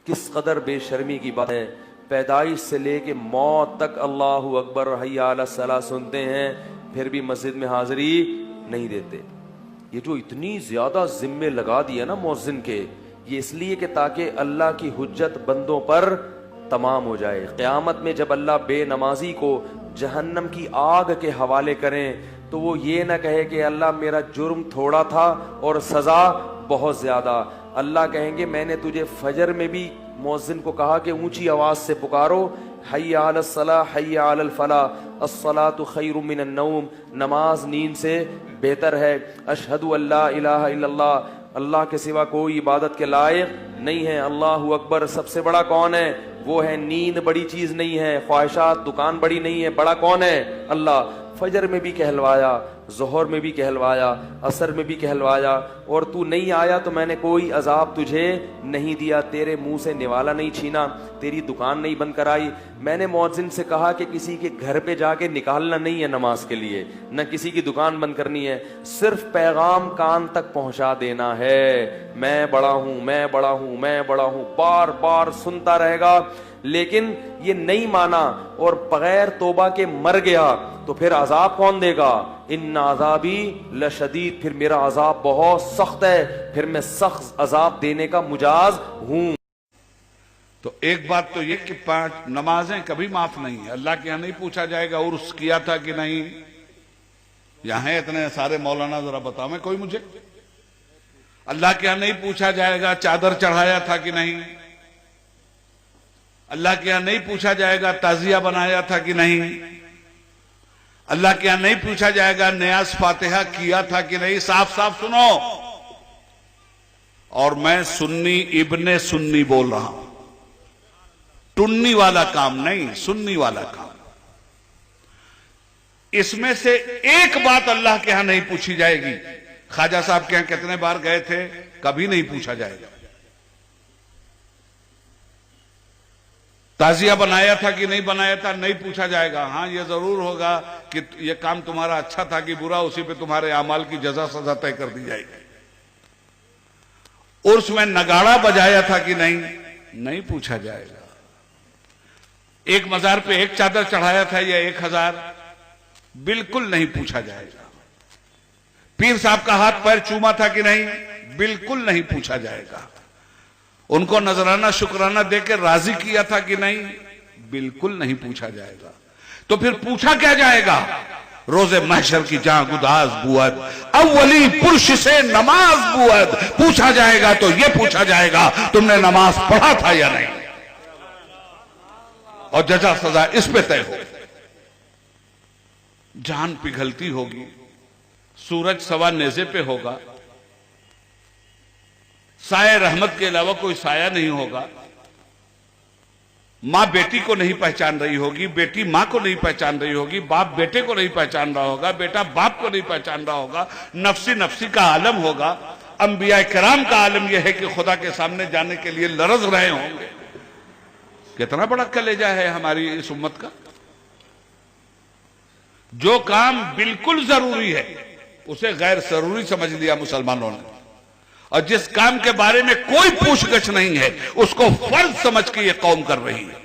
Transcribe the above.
किस कदर बेशर्मी की बात है। पैदाइश से लेके मौत तक अल्लाहु अकबर हय्या अला सलाह सुनते हैं, फिर भी मस्जिद में हाजिरी नहीं देते। ये जो इतनी ज्यादा जिम्मे लगा दिया ना मुअज्जिन के, ये इसलिए कि ताकि अल्लाह की हुज्जत बंदों पर तमाम हो जाए। क़यामत में जब अल्लाह बेनमाजी को जहन्नम की आग के हवाले करें तो वो ये ना कहे कि अल्लाह मेरा जुर्म थोड़ा था और सजा बहुत ज्यादा। अल्लाह कहेंगे मैंने तुझे फजर में भी मुअज्जिन को कहा कि ऊंची आवाज से पुकारो, हय्या अलस सलाह हय्या अलल फलाह अस्सलातु खैरुम मिनन नौम, नमाज नींद से बेहतर है। अशहदु अल्ला इलाहा इल्लल्लाह, अल्लाह के सिवा कोई इबादत के लायक नहीं है। अल्लाहु अकबर, सबसे बड़ा कौन है? वो है। नींद बड़ी चीज नहीं है, ख्वाहिशात दुकान बड़ी नहीं है, बड़ा कौन है? अल्लाह। फजर में भी कहलवाया, जोहर में भी कहलवाया, असर में भी कहलवाया, और तू नहीं आया तो मैंने कोई अजाब तुझे नहीं दिया, तेरे मुंह से निवाला नहीं छीना, तेरी दुकान नहीं बंद कराई। मैंने मुअज्जिन से कहा कि किसी के घर पे जाके निकालना नहीं है नमाज के लिए, न किसी की दुकान बंद करनी है, सिर्फ पैगाम कान तक पहुंचा देना है। मैं बड़ा हूं, मैं बड़ा हूं, मैं बड़ा हूं, बार बार सुनता रहेगा। लेकिन ये नहीं माना और बगैर तोबा के मर गया तो फिर अजाब कौन देगा? इन्ना अजाबी लशदीद, फिर मेरा अजाब बहुत सख्त है, फिर मैं सख्त अजाब देने का मुजाज हूं। तो एक बात तो ये कि 5 नमाजें कभी माफ नहीं है। अल्लाह के यहां नहीं पूछा जाएगा उर्स किया था कि नहीं। यहां है इतने सारे मौलाना, जरा बताओ मैं कोई मुझे। अल्लाह के यहां नहीं पूछा जाएगा चादर चढ़ाया था कि नहीं। अल्लाह के यहां नहीं पूछा जाएगा ताजिया बनाया था कि नहीं। अल्लाह के यहां नहीं पूछा जाएगा नियाज फातिहा किया था कि नहीं। साफ साफ सुनो, और मैं सुन्नी इब्ने सुन्नी बोल रहा हूं, टुन्नी वाला काम नहीं, सुन्नी वाला काम। इसमें से एक बात अल्लाह के यहां नहीं पूछी जाएगी। ख्वाजा साहब के यहां कितने बार गए थे, कभी नहीं पूछा जाएगा। ताजिया बनाया था कि नहीं बनाया था, नहीं पूछा जाएगा। हाँ, यह जरूर होगा कि यह काम तुम्हारा अच्छा था कि बुरा, उसी पे तुम्हारे अमाल की जजा सजा तय कर दी जाएगी। उर्स में नगाड़ा बजाया था कि नहीं, नहीं पूछा जाएगा। एक मजार पे एक चादर चढ़ाया था या 1000, बिल्कुल नहीं पूछा जाएगा। पीर साहब का हाथ पैर चूमा था कि नहीं, बिल्कुल नहीं पूछा जाएगा। उनको नजराना शुक्राना देकर राजी किया था कि नहीं, बिल्कुल नहीं पूछा जाएगा। तो फिर पूछा क्या जाएगा? रोजे महशर की जहां गुदाज बुअद, अव्वली पुरुष से नमाज बुअद, पूछा जाएगा। तो यह पूछा जाएगा तुमने नमाज पढ़ा था या नहीं, और जजा सजा इस पे तय हो। जान पिघलती होगी, सूरज सवा नेज़े पे होगा, साया रहमत के अलावा कोई साया नहीं होगा। मां बेटी को नहीं पहचान रही होगी, बेटी मां को नहीं पहचान रही होगी, बाप बेटे को नहीं पहचान रहा होगा, बेटा बाप को नहीं पहचान रहा होगा। नफसी नफसी का आलम होगा। अंबिया किराम का आलम यह है कि खुदा के सामने जाने के लिए लरज रहे होंगे। कितना बड़ा कलेजा है हमारी इस उम्मत का। जो काम बिल्कुल जरूरी है उसे गैर जरूरी समझ लिया मुसलमानों ने, और जिस काम के बारे में कोई पूछगछ नहीं है उसको फर्ज समझ के ये कौम कर रही है।